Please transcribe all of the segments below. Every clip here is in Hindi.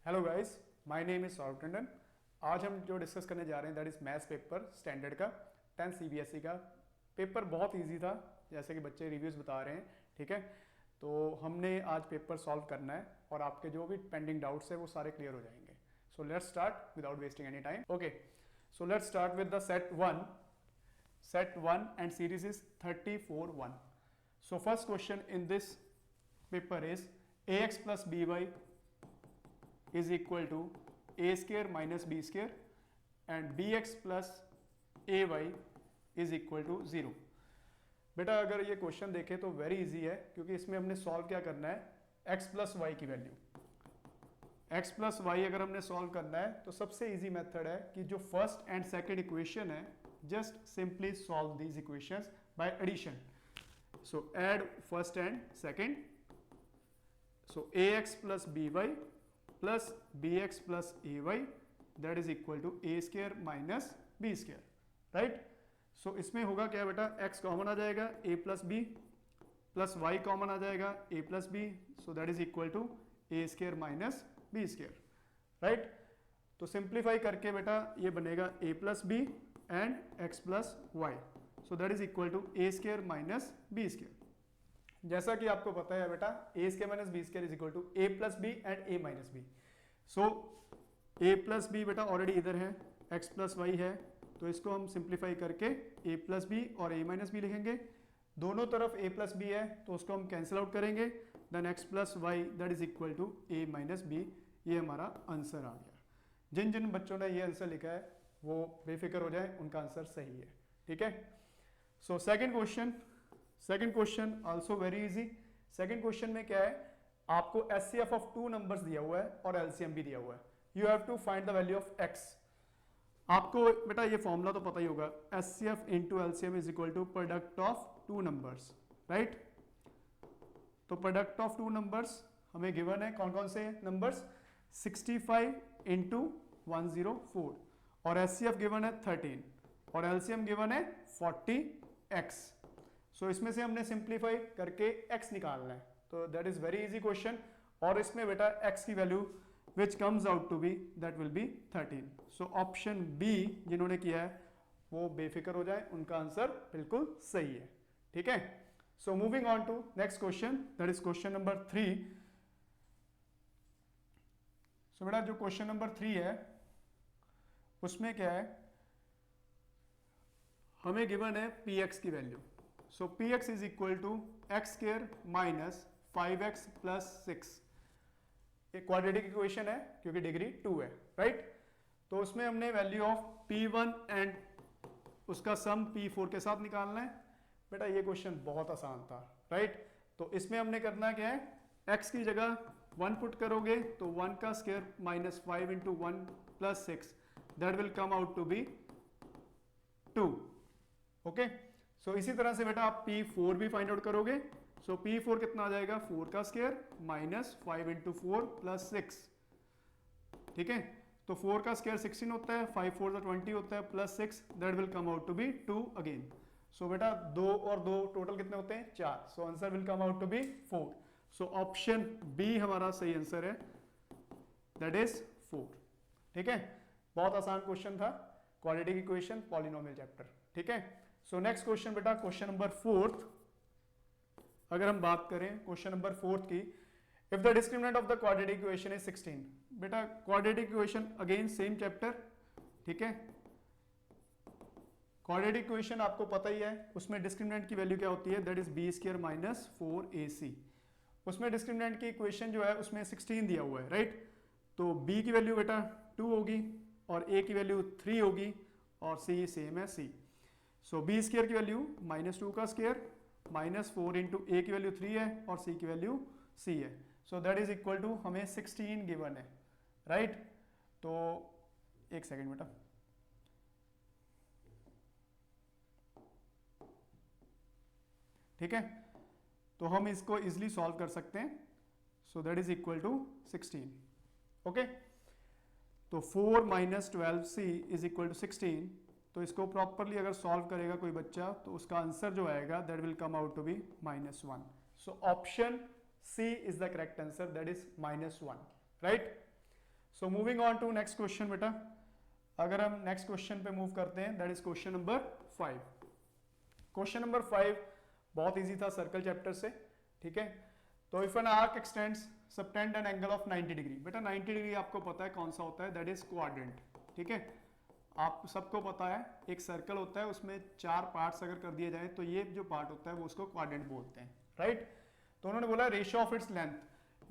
Hello guys, my name is Saurabh Tandon. आज हम जो डिस्कस करने जा रहे हैं that is maths paper standard का 10 सीबीएसई का पेपर। बहुत इजी था जैसे कि बच्चे रिव्यूज़ बता रहे हैं। ठीक है, तो हमने आज पेपर सॉल्व करना है और आपके जो भी पेंडिंग डाउट्स है वो सारे क्लियर हो जाएंगे। So let's start without wasting any time. Okay, so let's start with the set 1 and series is 34(1). So first question in this paper is ax plus by is equal to a square minus b square and bx plus ay is equal to 0। बेटा अगर ये क्वेश्चन देखें तो वेरी इजी है, क्योंकि इसमें हमने सॉल्व क्या करना है, x प्लस वाई की वैल्यू। x प्लस वाई अगर हमने सॉल्व करना है तो सबसे इजी मेथड है कि जो फर्स्ट एंड सेकंड इक्वेशन है, just simply solve these equations by addition. So add first and second. So ax plus by plus bx plus ay that is equal to a square minus b square, right. So इसमें होगा क्या बेटा, x कॉमन आ जाएगा, a plus B plus Y common आ जाएगा, a plus B, so that is equal to a square minus b square, right. तो सिंप्लीफाई करके बेटा ये बनेगा a plus b and x plus y, so that is equal to a square minus b square. जैसा कि आपको पता है बेटा, a square minus b square is equal to a plus b and a minus b. So a plus b बेटा ऑलरेडी इधर है, x प्लस वाई है, तो इसको हम सिंप्लीफाई करके a प्लस बी और a माइनस बी लिखेंगे। दोनों तरफ a प्लस बी है तो उसको हम कैंसिल आउट करेंगे, then x plus y that is equal to a minus b. ये हमारा आंसर आ गया। जिन जिन बच्चों ने ये आंसर लिखा है वो बेफिक्र हो जाए, उनका आंसर सही है। ठीक है, so second question also very easy. Second question में क्या है, आपको एचसीएफ ऑफ टू नंबर्स दिया हुआ है और एलसीएम भी दिया हुआ है। You have to find the value of x। आपको बेटा ये फॉर्मूला तो पता ही होगा, HCF into LCM is equal to product of two numbers, right. तो प्रोडक्ट ऑफ टू नंबर्स हमें गिवन है, कौन कौन से नंबर्स, 65 इंटू 104, और एचसीएफ गिवन है 13 और एलसीएम गिवन है 40x। सो इसमें से हमने सिंप्लीफाई करके x निकालना है, तो that is very easy question. और इसमें बेटा x की value which comes out to be that will be 13। So option B जिन्होंने किया है वो बेफिक्र हो जाए, उनका आंसर बिल्कुल सही है। ठीक है, so moving on to next question that is question number 3। So बेटा जो क्वेश्चन नंबर 3 है उसमें क्या है, हमें गिवन है px की वैल्यू। So px is equal to x square minus 5x plus 6। ये क्वाड्रेटिक इक्वेशन है क्योंकि डिग्री 2 है, राइट। तो उसमें हमने वैल्यू ऑफ p1 एंड उसका सम p4 के साथ निकालना है। बेटा ये क्वेश्चन बहुत आसान था, राइट। तो इसमें हमने करना क्या है, x की जगह 1 पुट करोगे तो 1 का square minus 5 into 1 plus 6 that will come out to be 2। Okay, so इसी तरह से बेटा आप P4 भी फाइंड आउट करोगे। सो P4 कितना आ जाएगा, 4 का स्क्वायर माइनस 5 इंटू 4 प्लस 6। ठीक है, तो 4 का स्क्वायर 16 होता है, 5 4 20 होता है, plus 6 that will come out to be 2 again. So बेटा 2 और 2 टोटल कितने होते हैं, 4। So answer will come out to be 4। So option B हमारा सही आंसर है, दैट इज 4। ठीक है, बहुत आसान क्वेश्चन था, क्वाड्रेटिक इक्वेशन पॉलिनोमियल चैप्टर। ठीक है, सो नेक्स्ट क्वेश्चन बेटा क्वेश्चन नंबर 4। अगर हम बात करें क्वेश्चन नंबर 4 की, if the discriminant of the quadratic equation is 16। बेटा quadratic equation again same chapter. ठीक है, क्वाड्रेटिक इक्वेशन आपको पता ही है, उसमें डिस्क्रिमिनेंट की वैल्यू क्या होती है, that is B square minus 4ac। उसमें डिस्क्रिमिनेंट की इक्वेशन जो है उसमें 16 दिया हुआ है, राइट। तो b की वैल्यू बेटा 2 होगी और a की वैल्यू 3 होगी और c सेम है c। सो बी स्क्वायर की वैल्यू माइनस 2 का स्क्वायर माइनस 4 इंटू ए की वैल्यू 3 है और सी की वैल्यू c है। So that is equal to हमें 16 गिवन है, राइट। तो एक सेकेंड बेटा, ठीक है, तो हम इसको इजिली सॉल्व कर सकते हैं। So that is equal to 16। Okay, तो 4 minus 12c is equal to 16। तो इसको प्रॉपरली अगर सॉल्व करेगा कोई बच्चा तो उसका आंसर जो आएगा that will come out to be -1। So option C is the correct answer, that is -1, right. So moving on to next question बेटा, अगर हम नेक्स्ट क्वेश्चन पे मूव करते हैं, that is question number 5। Question number 5 बहुत इजी था सर्कल चैप्टर से, ठीक है। तो if an arc x tends subtend an angle of 90 degree, बेटा 90 डिग्री आपको पता है कौन सा होता है, दैट इज क्वाड्रेंट, ठीक है। आप सबको पता है एक सर्कल होता है, उसमें 4 पार्ट्स अगर कर दिए जाए तो ये जो पार्ट होता है वो उसको क्वाड्रेंट बोलते हैं, राइट। तो उन्होंने बोला रेशियो ऑफ इट्स लेंथ,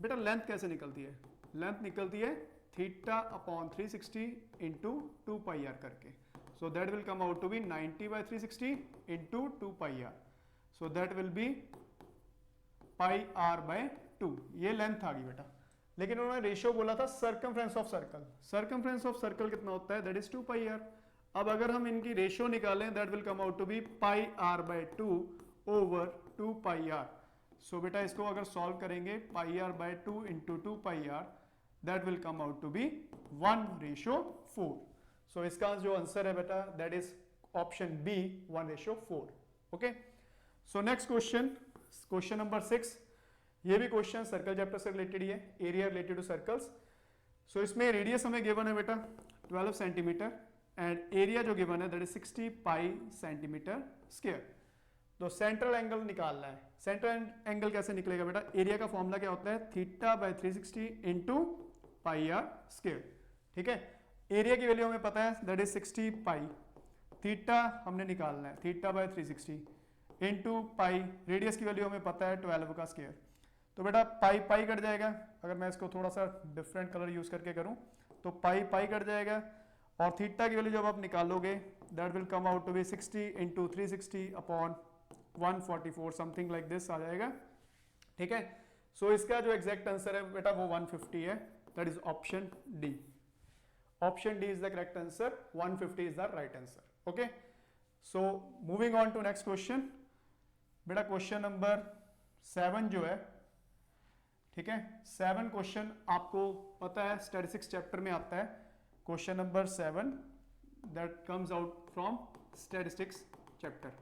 बेटा लेंथ कैसे निकलती है, लेंथ निकलती है theta upon 360 into 2 pi r करके, so that will come out to be 90 by 360 into 2 pi r, so that will be pi r by 2, ये लेंथ आ गई बेटा। लेकिन उन्होंने रेशियो बोला था circumference of circle, circumference of circle कितना होता है, दैट इज 2 पाई आर। अब अगर हम इनकी रेशियो निकालें, that will come out to be pi r by 2 over 2 pi r. So बेटा इसको अगर सॉल्व करेंगे, pi r by 2 into 2 pi r, that will come out to be 1:4। So इसका जो आंसर है बेटा that is option B 1:4। Okay, so next question, question number 6। ये भी क्वेश्चन सर्कल चैप्टर से रिलेटेड ही है, एरिया रिलेटेड टू सर्कल्स। सो इसमें रेडियस हमें गिवन है बेटा 12 सेंटीमीटर एंड एरिया जो गिवन है that is 60 pi centimetre square. तो सेंट्रल एंगल निकालना है, सेंट्रल एंगल कैसे निकलेगा बेटा, एरिया का फॉर्मूला क्या होता है, theta by 360 into pi R square, ठीक है। एरिया की वैल्यू हमें पता है दैट इज 60 पाई, थीटा हमने निकालना है theta by 360 into pi, radius की वैल्यू हमें पता है 12 का स्क्वायर। तो बेटा पाई पाई कट जाएगा, अगर मैं इसको थोड़ा सा डिफरेंट कलर यूज करके करूं तो पाई पाई कट जाएगा, और थीटा की वैल्यू जब आप निकालोगे that will come out to be 60 into 360 upon 144 something like this आ जाएगा, ठीक है। सो इसका जो एग्जैक्ट आंसर है बेटा वो 150 है, that is option D. Option D is the correct answer, 150 is the right answer. Okay, so moving on to next question बेटा, क्वेश्चन नंबर 7 जो है, ठीक है। 7 क्वेश्चन आपको पता है स्टैटिस्टिक्स चैप्टर में आता है, question number 7 that comes out from statistics chapter.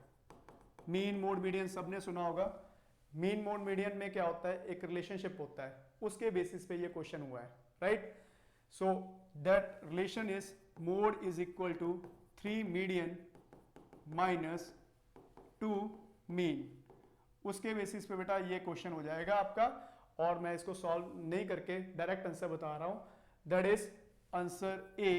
Mean mode median सबने सुना होगा। मीन मोड मीडियन में क्या होता है, एक रिलेशनशिप होता है, उसके बेसिस पे ये क्वेश्चन हुआ है, right. So that relation is mode is equal to 3 median minus 2 mean, उसके बेसिस पे बेटा ये क्वेश्चन हो जाएगा आपका। और मैं इसको सॉल्व नहीं करके डायरेक्ट आंसर बता रहा हूं, दैट इज आंसर ए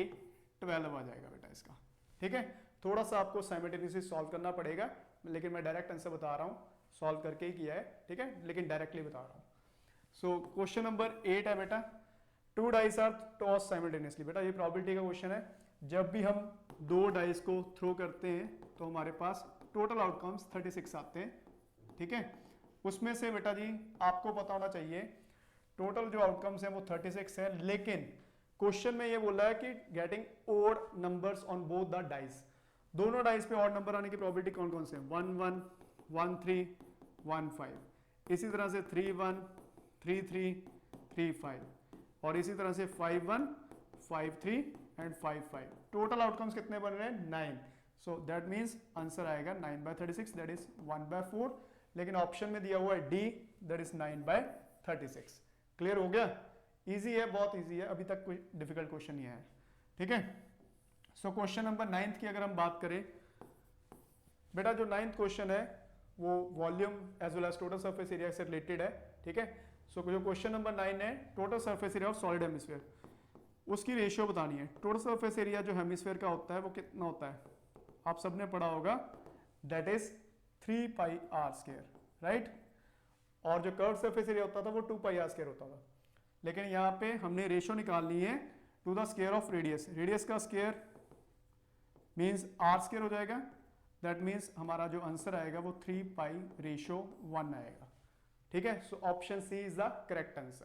12 आ जाएगा बेटा इसका, ठीक है। थोड़ा सा आपको साइमल्टेनियसली सॉल्व करना पड़ेगा, लेकिन मैं डायरेक्ट आंसर बता रहा हूं, सॉल्व करके ही किया है, ठीक है, लेकिन डायरेक्टली बता रहा हूं। सो क्वेश्चन नंबर 8 है बेटा, 2 डाइस आर टॉस साइमल्टेनियसली। बेटा ये प्रोबेबिलिटी का क्वेश्चन है, जब भी हम 2 डाइस को थ्रो करते हैं तो हमारे पास टोटल आउटकम्स 36 आते हैं, ठीक है। उसमें से बेटा जी आपको पता होना चाहिए टोटल जो आउटकम्स हैं वो 36 है, लेकिन क्वेश्चन में ये बोला है कि getting odd numbers on both the dice, दोनों डाइस पे ऑड नंबर आने की प्रोबेबिलिटी कौन कौन से हैं, 1 1 1 3 1 5, इसी तरह से 3 1 3 3 3 5, और इसी तरह से 5 1 5 3 एंड 5 5। टोटल आउटकम्स कितने बन रहे हैं, 9। सो दैट मीन्स आंसर आएगा 9/36, दैट इज 1/4, लेकिन ऑप्शन में दिया हुआ है डी, दैट इज 9/36। क्लियर हो गया, इजी है, बहुत इजी है, अभी तक कोई डिफिकल्ट क्वेश्चन नहीं है, ठीक है। सो क्वेश्चन नंबर 9 की अगर हम बात करें बेटा, जो 9th क्वेश्चन है वो volume as well as total surface area से रिलेटेड है, ठीक है। सो जो क्वेश्चन नंबर 9 है, total surface area of solid hemisphere, उसकी रेशियो बतानी है। टोटल सरफेस एरिया जो हेमिस्फीयर का होता है वो कितना होता है, आप सबने पढ़ा होगा, that is 3 pi R square, right. और जो कर्व सरफेस एरिया होता था वो 2 पाई आर स्क्वायर होता था, लेकिन यहाँ पे हमने रेशियो निकालनी है to the square of radius. Radius का स्क्वायर मीन्स आर स्क्वायर हो जाएगा, दैट मीन्स हमारा जो आंसर आएगा वो 3 पाई रेशियो 1 आएगा, ठीक है। So option C is the correct answer.